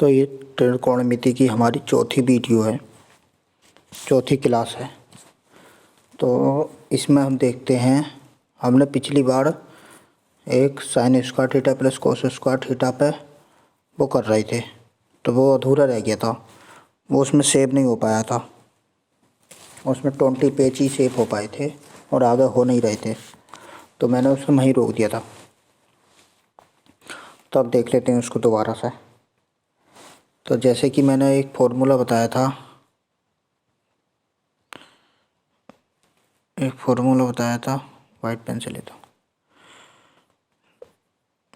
तो ये त्रिकोणमिति की हमारी चौथी वीडियो है, चौथी क्लास है। तो इसमें हम देखते हैं, हमने पिछली बार एक sign square theta plus cos square theta पे वो कर रहे थे, तो वो अधूरा रह गया था, वो उसमें सेव नहीं हो पाया था। उसमें 20 पेज ही सेव हो पाए थे और आगे हो नहीं रहे थे, तो मैंने उसमें वहीं रोक दिया था। तो अब देख लेते हैं उसको दोबारा से। तो जैसे कि मैंने एक फॉर्मूला बताया था, वाइट पेन से लेता हूँ।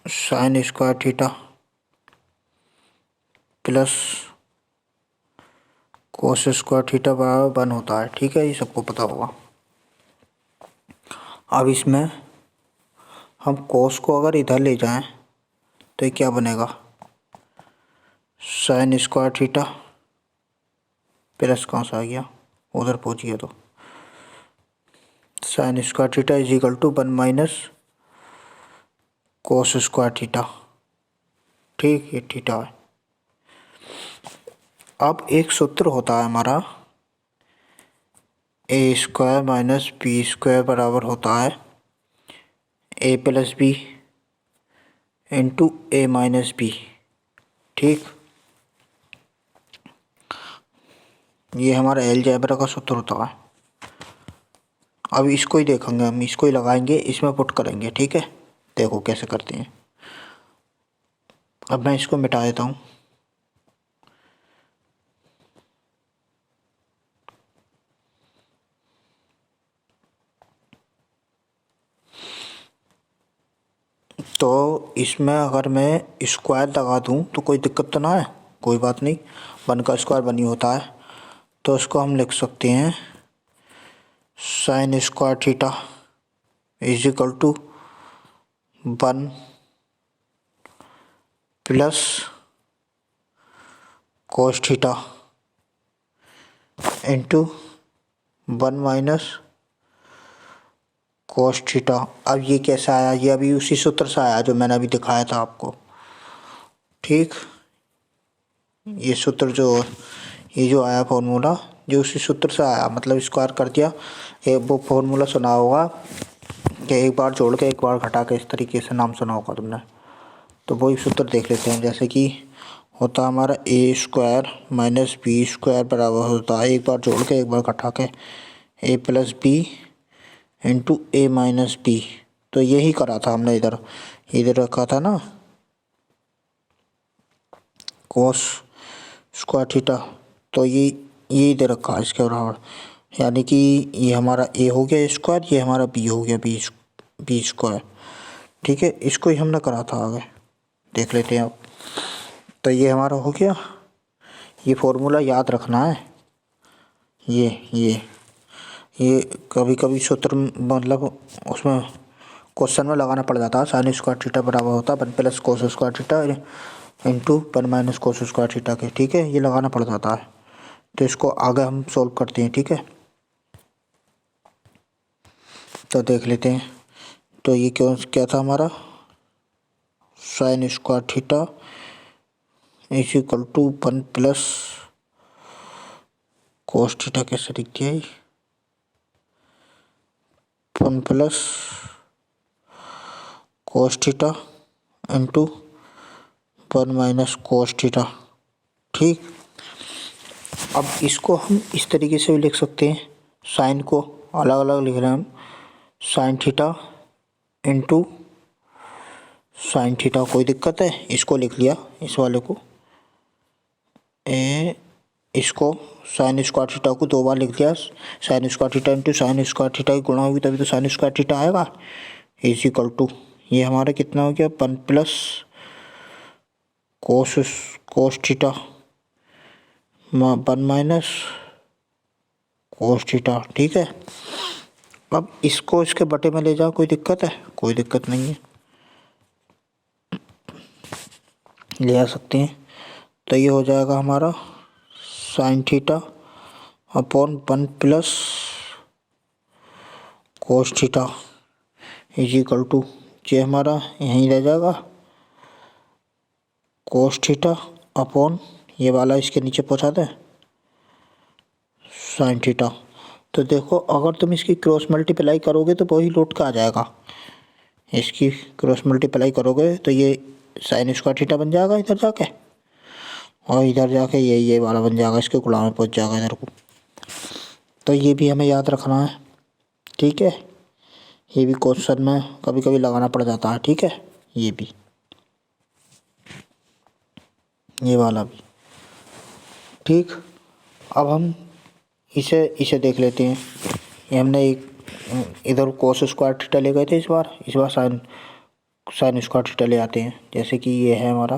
Sign square theta plus cos square theta बराबर 1 होता है। ठीक है, ये सबको पता होगा। अब इसमें हम कोस को अगर इधर ले जाएं तो ये क्या बनेगा, साइन स्क्वायर थीटा प्लस कहाँ से आ गया, उधर पहुँचिए तो sine square theta is equal to 1 minus cos square theta. ठीक, ये थीटा है। अब एक सूत्र होता है हमारा, ए स्क्वायर माइनस बी स्क्वायर बराबर होता है ए प्लस बी इंटू ए माइनस बी। ठीक, ये हमारा अलजेब्रा का सूत्र होता है। अब इसको ही देखेंगे, हम इसको ही लगाएंगे, इसमें पुट करेंगे। ठीक है, देखो कैसे करते हैं। अब मैं इसको मिटा देता हूँ। तो इसमें अगर मैं स्क्वायर लगा दूँ तो कोई दिक्कत तो ना है, कोई बात नहीं, 1 का स्क्वायर 1 ही होता है। तो इसको हम लिख सकते हैं sine square theta is equal to 1 plus cos theta into 1 minus cos theta. अब ये कैसा आया, ये अभी उसी सूत्र से आया जो मैंने अभी दिखाया था आपको। ठीक, ये सूत्र ये जो आया फॉर्मूला, जो उसी सूत्र से आया, मतलब स्क्वायर कर दिया। वो फॉर्मूला सुना होगा कि एक बार जोड़ के एक बार घटा के, इस तरीके से नाम सुना होगा तुमने। तो वही सूत्र देख लेते हैं। जैसे कि होता हमारा ए स्क्वायर माइनस बी स्क्वायर बराबर होता है, एक बार जोड़ के एक बार घटा के, ए प्लस बी इंटू ए माइनस बी। तो यही करा था हमने, इधर रखा था ना कोस स्क्वायर थीटा, तो ये इधर रखा है इसके बराबर, यानी कि ये हमारा ए हो गया स्क्वायर, ये हमारा बी हो गया बी स्क्वायर। ठीक है, इसको ही हमने करा था, आगे देख लेते हैं अब। तो ये हमारा हो गया। ये फॉर्मूला याद रखना है। ये कभी कभी सूत्र मतलब उसमें क्वेश्चन में लगाना पड़ जाता है। साइन स्क्वायर थीटा बराबर होता है 1 plus cos square theta into 1 minus cos square theta के। ठीक है, ये लगाना पड़ जाता है। तो इसको आगे हम सॉल्व करते हैं। ठीक है, तो देख लेते हैं। तो ये क्या था हमारा, sine square theta is equal to 1 plus cos theta, कैसे लिख दिया, 1 plus cos theta into 1 minus cos theta. ठीक, अब इसको हम इस तरीके से भी लिख सकते हैं, साइन को अलग अलग लिख रहे हैं हम, sine theta into sine theta. कोई दिक्कत है, इसको लिख लिया, इस वाले को इसको साइन स्क्वायर थीटा को 2 बार लिख दिया, sign square theta into sine square theta की गुणा होगी तभी तो साइन स्क्वायर थीटा आएगा। इज इक्वल टू ये हमारा कितना हो गया, 1 plus cos theta 1 minus cos theta. ठीक है, अब इसको इसके बटे में ले जाओ, कोई दिक्कत है, कोई दिक्कत नहीं है, ले आ सकते हैं। तो ये हो जाएगा हमारा sine theta upon 1 plus cos theta is equal to, ये हमारा यहीं रह जाएगा, कोस थीटा अपॉन ये वाला इसके नीचे पहुंचा दें साइन थीटा। तो देखो अगर तुम इसकी क्रॉस मल्टीप्लाई करोगे तो वही लौट का आ जाएगा। इसकी क्रॉस मल्टीप्लाई करोगे तो ये साइन स्क्वायर थीटा बन जाएगा इधर जाके, और इधर जाके ये वाला बन जाएगा, इसके गुणा में पहुंच जाएगा इधर को। तो ये भी हमें याद रखना है, ठीक है। ये भी क्वेश्चन में कभी कभी लगाना पड़ जाता है, ठीक है। ये भी, ये वाला भी, ठीक। अब हम इसे देख लेते हैं। ये हमने एक इधर कोस स्क्वायर थीटा ले गए थे, इस बार साइन स्क्वायर थीटा ले आते हैं। जैसे कि ये है हमारा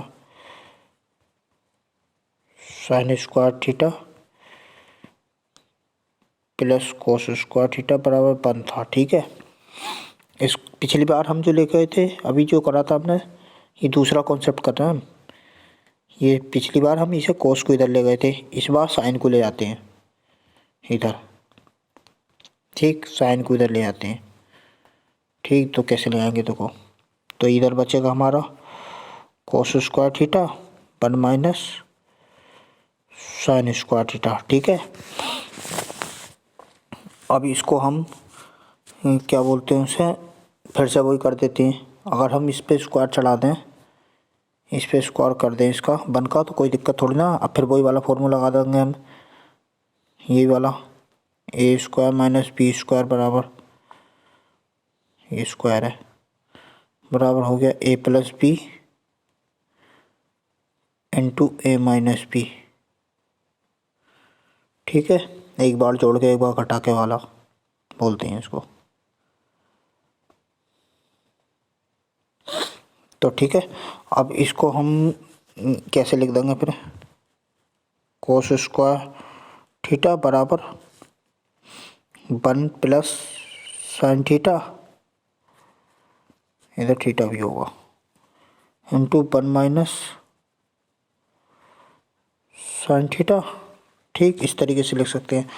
sine square theta plus cos square theta बराबर 1 था, ठीक है। इस पिछली बार हम जो ले गए थे, अभी जो करा था हमने, ये दूसरा कॉन्सेप्ट कर रहे हैं हम। ये पिछली बार हम इसे कोस को इधर ले गए थे, इस बार साइन को ले जाते हैं इधर, ठीक। साइन को इधर ले आते हैं, ठीक। तो कैसे ले आएंगे देखो, तो इधर बचेगा हमारा कोस square theta 1 minus sign square theta, ठीक है। अब इसको हम क्या बोलते हैं उसे, फिर से वही कर देते हैं। अगर हम इस पे स्क्वायर चढ़ा दें, इस पे स्क्वायर कर दें इसका 1 का, तो कोई दिक्कत थोड़ी ना। अब फिर वही वाला फॉर्मूला लगा देंगे हम, ये वाला ए स्क्वायर माइनस बी स्क्वायर बराबर, ये स्क्वायर है, बराबर हो गया ए प्लस बी इंटू ए माइनस बी, ठीक है। एक बार जोड़ के एक बार घटा के वाला बोलते हैं इसको। तो ठीक है, अब इसको हम कैसे लिख देंगे फिर, कोस स्क्वायर थीटा बराबर 1 प्लस साइन थीटा, इधर थीटा भी होगा, इंटू 1 माइनस साइन थीटा, ठीक। इस तरीके से लिख सकते हैं।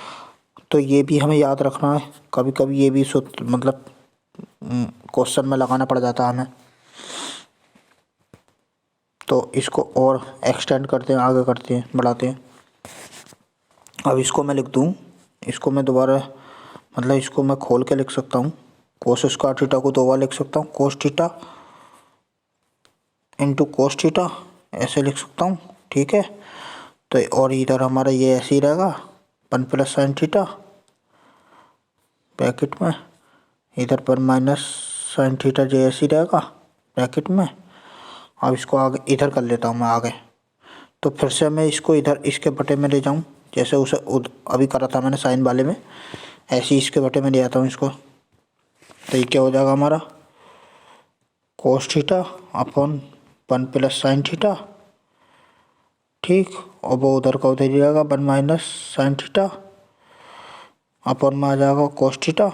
तो ये भी हमें याद रखना है, कभी कभी ये भी मतलब क्वेश्चन में लगाना पड़ जाता है हमें। तो इसको और एक्सटेंड करते हैं, आगे करते हैं, बढ़ाते हैं। अब इसको मैं लिख दूँ, इसको मैं दोबारा मतलब इसको मैं खोल के लिख सकता हूँ। कोस स्क्वायर थीटा को 2 बार लिख सकता हूँ, कोस थीटा इंटू कोस थीटा, ऐसे लिख सकता हूँ, ठीक है। तो और इधर हमारा ये ऐसे ही रहेगा 1 प्लस साइन थीटा ब्रैकेट में, इधर 1 माइनस साइन थीटा जो ऐसे ही रहेगा ब्रैकेट में। अब इसको आगे इधर कर लेता हूँ मैं आगे। तो फिर से मैं इसको इधर इसके बटे में ले जाऊँ, जैसे उसे अभी करा था मैंने साइन वाले में, ऐसे ही इसके बटे में ले आता हूँ इसको। तो ये क्या हो जाएगा हमारा cos theta upon 1 plus sine theta, ठीक। और वो उधर का उधर ही रहेगा 1 माइनस साइन थीटा, अपॉन में आ जाएगा कोस थीटा।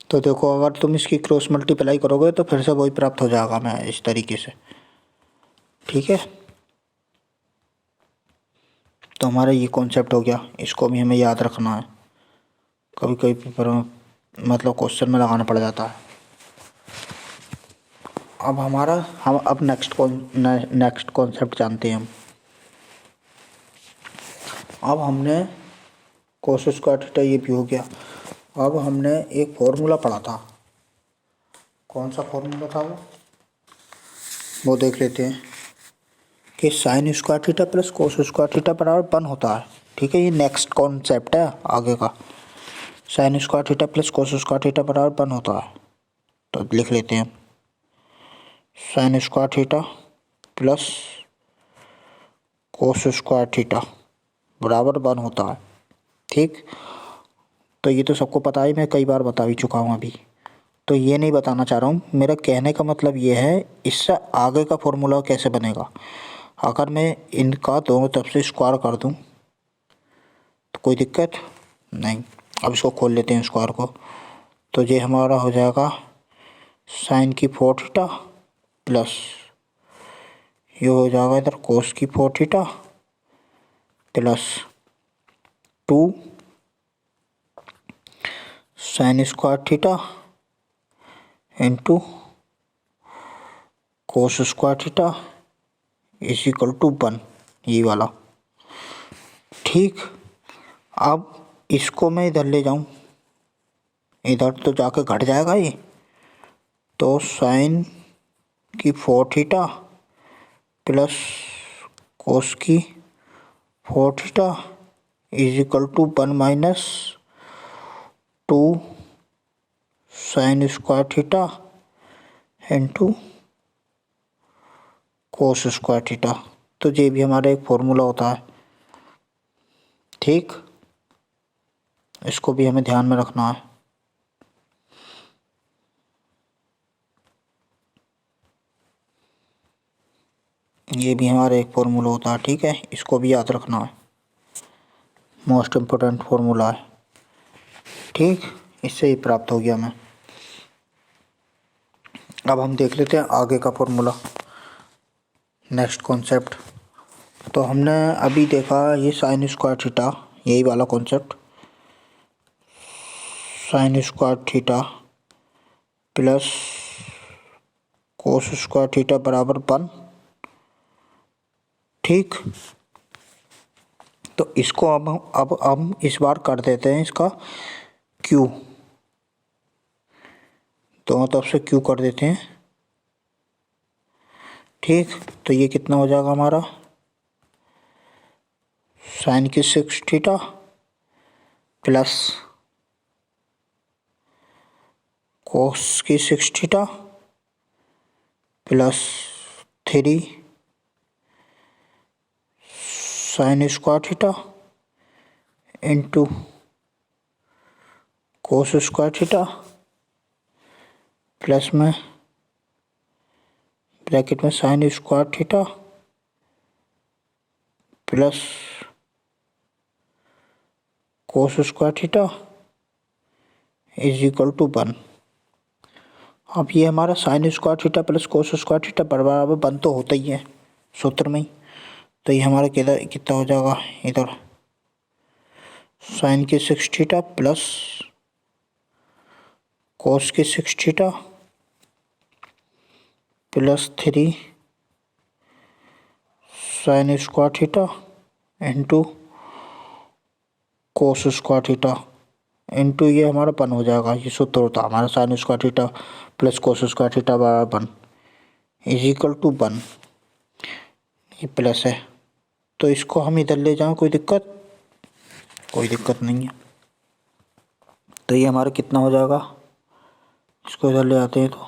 तो देखो अगर तुम इसकी क्रॉस मल्टीप्लाई करोगे तो फिर से वही प्राप्त हो जाएगा मैं इस तरीके से, ठीक है। तो हमारा ये कॉन्सेप्ट हो गया, इसको भी हमें याद रखना है, कभी कभी पेपर में मतलब क्वेश्चन में लगाना पड़ जाता है। अब हम अब नेक्स्ट कॉन्सेप्ट जानते हैं हम। अब हमने कोस स्क्वायर थीटा ये भी हो गया। अब हमने एक फॉर्मूला पढ़ा था, कौन सा फॉर्मूला था वो देख लेते हैं कि sign square theta plus cos square theta बराबर 1 होता है, ठीक है। ये नेक्स्ट कॉन्सेप्ट है आगे का, sign square theta plus cos square theta बराबर 1 होता है। तो लिख लेते हैं sine square theta plus cos square theta बराबर 1 होता है, ठीक। तो ये तो सबको पता ही, मैं कई बार बता भी चुका हूँ अभी, तो ये नहीं बताना चाह रहा हूँ। मेरा कहने का मतलब ये है, इससे आगे का फॉर्मूला कैसे बनेगा। अगर मैं इनका दोनों तरफ से स्क्वायर कर दूँ तो कोई दिक्कत नहीं। अब इसको खोल लेते हैं स्क्वायर को। तो ये हमारा हो जाएगा साइन की 4 थीटा प्लस ये हो जाएगा इधर कोस की 4 theta plus 2 sine square theta into cos square theta is equal to 1, ये वाला। ठीक, अब इसको मैं इधर ले जाऊं, इधर तो जाके घट जाएगा ये, तो साइन की 4 थीटा प्लस कोस की 4 theta is equal to 1 minus 2 sine square theta into cos square theta. तो ये भी हमारा एक फॉर्मूला होता है। ठीक, इसको भी हमें ध्यान में रखना है। ये भी हमारा एक फॉर्मूला होता है। ठीक है, इसको भी याद रखना है, मोस्ट इम्पोर्टेंट फॉर्मूला है। ठीक, इससे ही प्राप्त हो गया हमें। अब हम देख लेते हैं आगे का फॉर्मूला, नेक्स्ट कॉन्सेप्ट। तो हमने अभी देखा ये साइन स्क्वायर थीटा, यही वाला concept, sign square theta plus cos square theta बराबर 1। ठीक, तो इसको अब हम इस बार कर देते हैं इसका क्यू, दोनों तरफ से क्यू कर देते हैं। ठीक, तो ये कितना हो जाएगा हमारा, साइन की 6 थीटा प्लस कोस की 6 theta plus 3 sine square theta into cos square theta plus में ब्रैकेट में sine square theta plus cos square theta is equal to 1। अब ये हमारा sine square theta plus cos square theta बराबर 1 तो होता ही है सूत्र में ही। तो ये हमारा कितना हो जाएगा, इधर साइन की 6 थीटा प्लस कोस की 6 theta plus 3 sine square theta into cos square theta into ये हमारा 1 हो जाएगा। ये सूत्र होता है हमारा sine square theta plus cos square theta बराबर 1 इज इक्वल टू 1। ये प्लस है, तो इसको हम इधर ले जाएं, कोई दिक्कत नहीं है। तो ये हमारा कितना हो जाएगा, इसको इधर ले आते हैं तो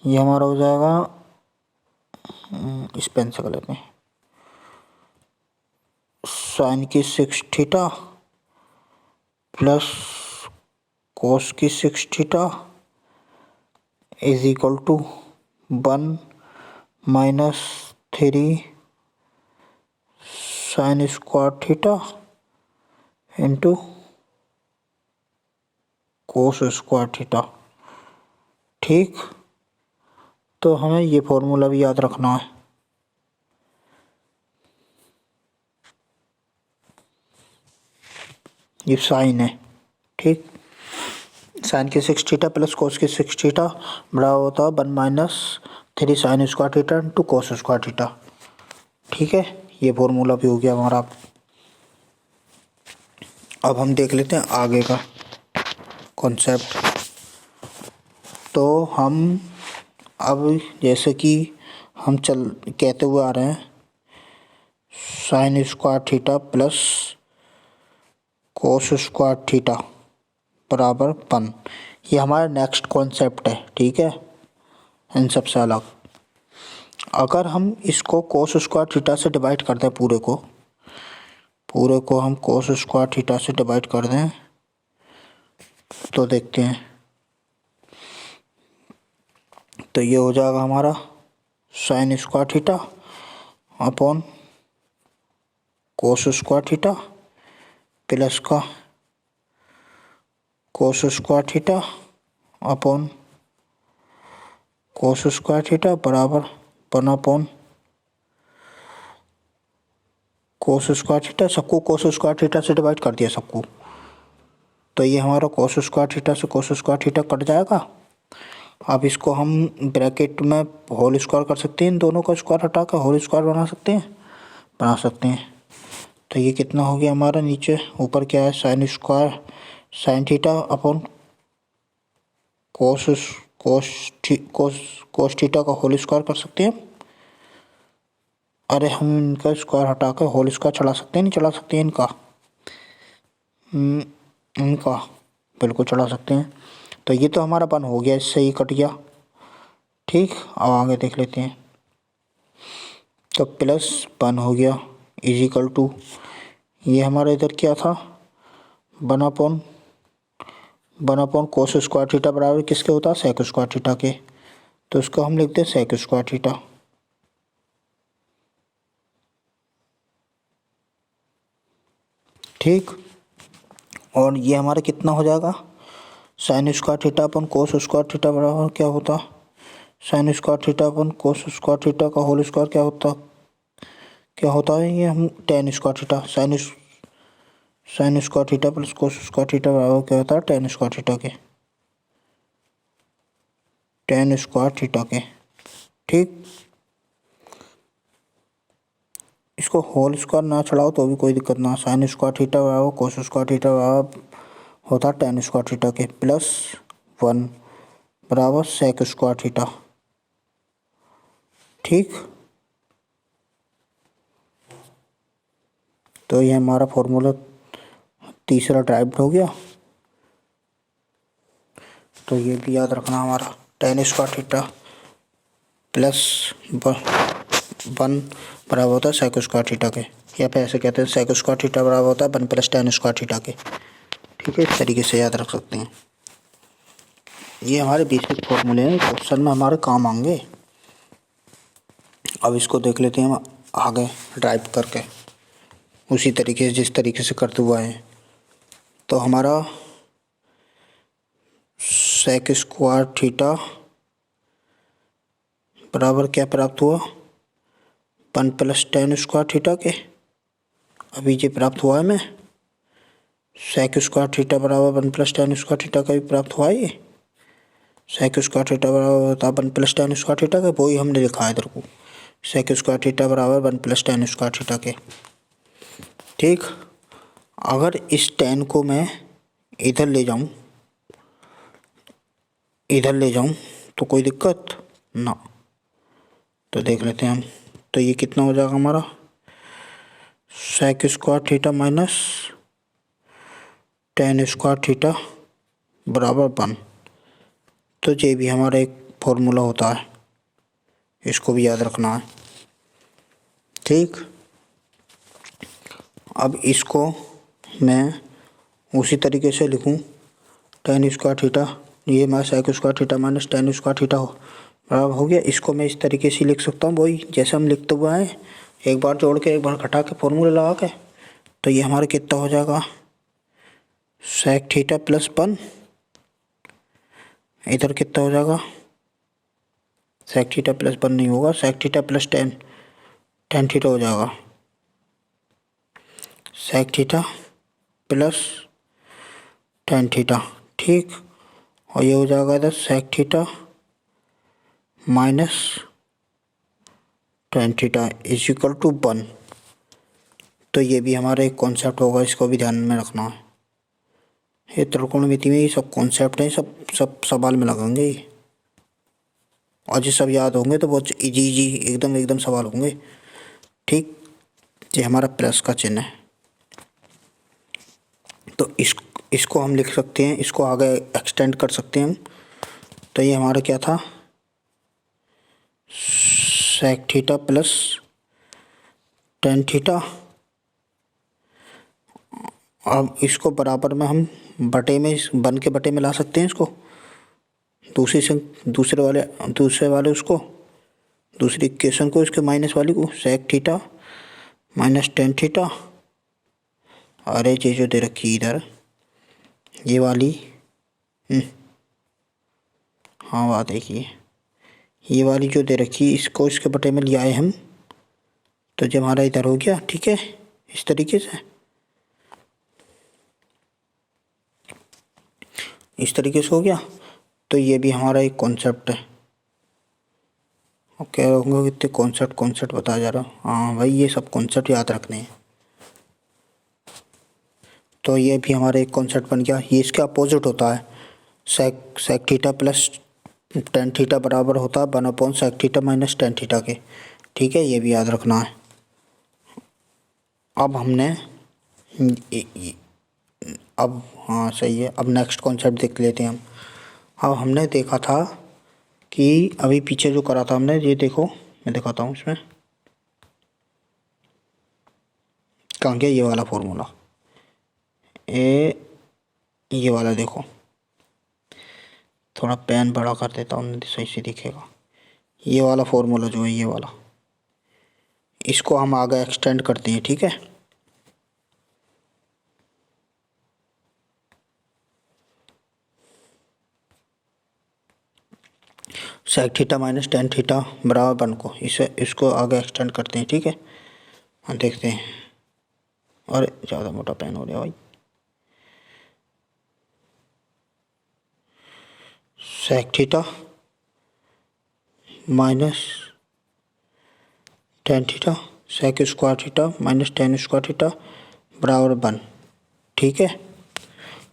ये हमारा हो जाएगा, इस पेन से कर लेते हैं, साइन की 6 थीटा प्लस कोस की 6 theta is equal to 1 minus 3 sine square theta into cos square theta. ठीक, तो हमें ये फॉर्मूला भी याद रखना है। ये साइन है। ठीक, साइन की 6 थीटा प्लस कोस की 6 थीटा बराबर होता है 1 minus 3 sine square theta into cos square theta. ठीक है, ये फॉर्मूला भी हो गया हमारा। अब हम देख लेते हैं आगे का कॉन्सेप्ट। तो हम अब जैसे कि हम कहते हुए आ रहे हैं sine square theta plus cos square theta बराबर 1, ये हमारा नेक्स्ट कॉन्सेप्ट है। ठीक है, इन सबसे अलग। अगर हम इसको कोस स्क्वायर थीटा से डिवाइड कर दें, पूरे को हम कोस स्क्वायर थीटा से डिवाइड कर दें, तो देखते हैं, तो ये हो जाएगा हमारा sine square theta upon cos square theta plus का cos square theta upon cos square theta बराबर 1 अपॉन कोस स्क्वायर थीटा। सबको कोस स्क्वायर थीटा से डिवाइड कर दिया सबको, तो ये हमारा कोस स्क्वायर थीटा से कोस स्क्वायर थीटा कट जाएगा अब इसको हम ब्रैकेट में होल स्क्वायर कर सकते हैं, इन दोनों का स्क्वायर हटा कर होल स्क्वायर बना सकते हैं। तो ये कितना हो गया हमारा, नीचे ऊपर क्या है, sine square sine theta upon कोस कोस थीटा का होल स्क्वायर कर सकते हैं। अरे हम इनका स्क्वायर हटा कर होल स्क्वायर चला सकते हैं, नहीं चला सकते हैं इनका, इनका बिल्कुल चला सकते हैं। तो ये तो हमारा 1 हो गया, इससे ही कट गया। ठीक, अब आगे देख लेते हैं। तो +1 हो गया इजिकल टू, ये हमारा इधर क्या था, 1 अपॉन कोस स्क्वायर थीटा बराबर किसके होता है, सेक स्क्वायर थीटा के। तो इसको हम लिखते हैं सेक स्क्वायर थीटा। ठीक, और ये हमारा कितना हो जाएगा, साइन स्क्वायर थीटा अपन कोस स्क्वायर थीटा बराबर क्या होता, साइन स्क्वायर थीटा अपन कोस स्क्वायर थीटा का होल स्क्वायर क्या होता है, ये हम ten square theta, sign square theta plus cos square theta बराबर क्या होता है, टेन स्क्वायर थीटा के। ठीक, इसको होल स्क्वायर ना चढ़ाओ तो भी कोई दिक्कत ना, साइन स्क्वायर थीटा बराबर कोस स्क्वायर थीटा बराबर होता है टेन स्क्वायर थीटा के, +1 बराबर सेक स्क्वायर थीटा। ठीक, तो ये हमारा फॉर्मूला तीसरा ड्राइव्ड हो गया। तो ये भी याद रखना हमारा टेन स्क्वायर थीटा +1 बराबर होता है सेक स्क्वायर थीटा के, या फिर ऐसे कहते हैं सेक स्क्वायर थीटा बराबर होता है 1 + टेन स्क्वायर थीटा के। ठीक है, इस तरीके से याद रख सकते हैं। ये हमारे बेसिक फॉर्मूले हैं, क्वेश्चन में हमारे काम आएंगे। अब इसको देख लेते हैं हम आगे ड्राइव करके, उसी तरीके से जिस तरीके से करते हुए हैं। तो हमारा सेक स्क्वायर थीटा बराबर क्या प्राप्त हुआ, 1 + टेन स्क्वायर थीटा के। अभी ये प्राप्त हुआ है हमें, सेक स्क्वायर थीटा बराबर 1 + टेन स्क्वायर थीटा का भी प्राप्त हुआ है। ये सेक स्क्वायर थीटा बराबर होता है 1 + टेन स्क्वायर थीटा का, वही हमने लिखा है इधर को, सेक स्क्वायर थीटा बराबर 1 + टेन स्क्वायर थीटा के। ठीक, अगर इस टेन को मैं इधर ले जाऊं तो कोई दिक्कत ना। तो देख लेते हैं हम, तो ये कितना हो जाएगा हमारा, sec square theta minus tan square theta बराबर 1। तो ये भी हमारा एक फॉर्मूला होता है, इसको भी याद रखना है। ठीक, अब इसको मैं उसी तरीके से लिखूं, टेन स्क्वायर थीटा, ये हमारा sec square theta minus tan square theta बराबर हो गया। इसको मैं इस तरीके से लिख सकता हूँ, वही जैसे हम लिखते हुए हैं, एक बार जोड़ के एक बार घटा के फॉर्मूला लगा के। तो ये हमारा कितना हो जाएगा, सेक थीटा +1, इधर कितना हो जाएगा, सेक थीटा +1 नहीं होगा, सेक थीटा +10 टेन थीटा हो जाएगा, सेक थीटा +10 थीटा। ठीक, और ये हो जाएगा इधर sec theta minus tan theta equal to 1। तो ये भी हमारा एक कॉन्सेप्ट होगा, इसको भी ध्यान में रखना है। ये त्रिकोणमिति में ये सब कॉन्सेप्ट हैं, सब सवाल में लगेंगे ये, और ये सब याद होंगे तो बहुत इजी एकदम सवाल होंगे। ठीक, ये हमारा प्लस का चिन्ह है, तो इसको हम लिख सकते हैं, इसको आगे एक्सटेंड कर सकते हैं हम। तो ये हमारा क्या था, सेक थीटा +10 थीटा। अब इसको बराबर में हम बटे में, 1 के बटे में ला सकते हैं इसको, दूसरे वाले उसको, दूसरी इक्वेशन को, इसके माइनस वाली को, सेक थीटा -10 थीटा। अरे ये जो दे रखी इधर ये वाली, हाँ बात देखिए, ये वाली जो दे रखी इसको इसके बटे में लिया है हम, तो जब हमारा इधर हो गया। ठीक है, इस तरीके से हो गया। तो ये भी हमारा एक कॉन्सेप्ट है। ओके होंगे कितने कॉन्सेप्ट बताया जा रहा हूँ। हाँ भाई ये सब कॉन्सेप्ट याद रखने हैं। तो ये भी हमारा एक कॉन्सेप्ट बन गया। ये इसके अपोजिट होता है, sec theta plus tan theta बराबर होता है 1 sec theta minus tan theta के। ठीक है, ये भी याद रखना है। अब हमने अब हाँ सही है, अब नेक्स्ट कॉन्सेप्ट देख लेते हैं हम। अब हमने देखा था कि अभी पीछे जो करा था हमने, ये देखो मैं दिखाता हूँ इसमें कहाँ गया ये वाला फॉर्मूला। ये वाला देखो, थोड़ा पेन बड़ा कर देता हूँ नहीं तो सही से दिखेगा। ये वाला फॉर्मूला जो है, ये वाला, इसको हम आगे एक्सटेंड करते हैं। ठीक है, sec theta minus tan theta बराबर 1 को इसको आगे एक्सटेंड करते हैं। ठीक है, हाँ देखते हैं। और ज़्यादा मोटा पेन हो गया भाई। Sec theta minus tan theta sec square theta minus tan square theta बराबर 1। ठीक है,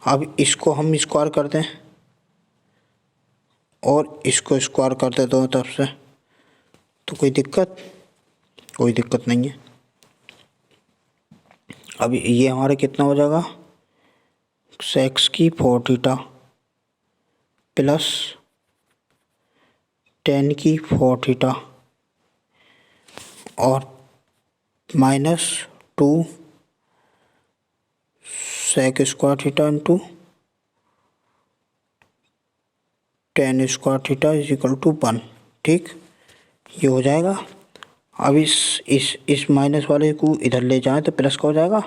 अब इसको हम स्क्वायर कर दें और इसको स्क्वायर कर दें दोनों तरफ से, तो कोई दिक्कत नहीं है। अब ये हमारे कितना हो जाएगा, सेक्स की 4 थीटा प्लस टेन की 4 थीटा और minus 2 sec square theta into tan square theta is equal to 1। ठीक, ये हो जाएगा। अब इस माइनस वाले को इधर ले जाएं तो प्लस का हो जाएगा।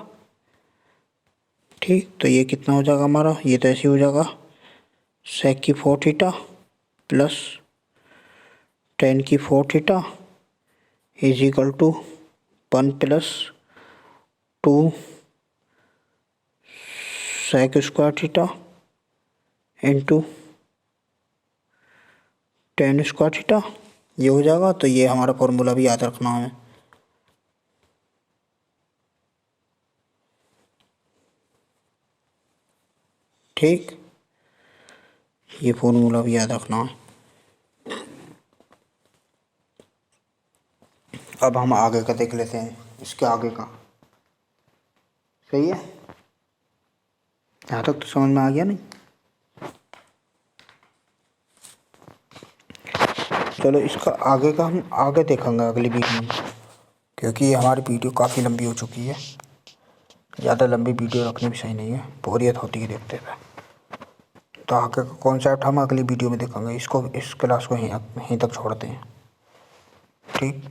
ठीक, तो ये कितना हो जाएगा हमारा, ये तो ऐसे ही हो जाएगा, सेक की 4 थीटा प्लस टेन की 4 theta is equal to 1 plus 2 sec square theta into tan square theta, ये हो जाएगा। तो ये हमारा फॉर्मूला भी याद रखना है। ठीक, ये फॉर्मूला भी याद रखना है। अब हम आगे का देख लेते हैं, इसके आगे का। सही है, यहाँ तक तो समझ में आ गया नहीं। चलो इसका आगे का हम आगे देखेंगे अगली वीडियो में, क्योंकि हमारी वीडियो काफ़ी लंबी हो चुकी है। ज़्यादा लंबी वीडियो रखनी भी सही नहीं है, बोरियत होती है देखते हुए। तो आगे का कॉन्सेप्ट हम अगली वीडियो में देखेंगे। इस क्लास को यहीं तक छोड़ते हैं। ठीक।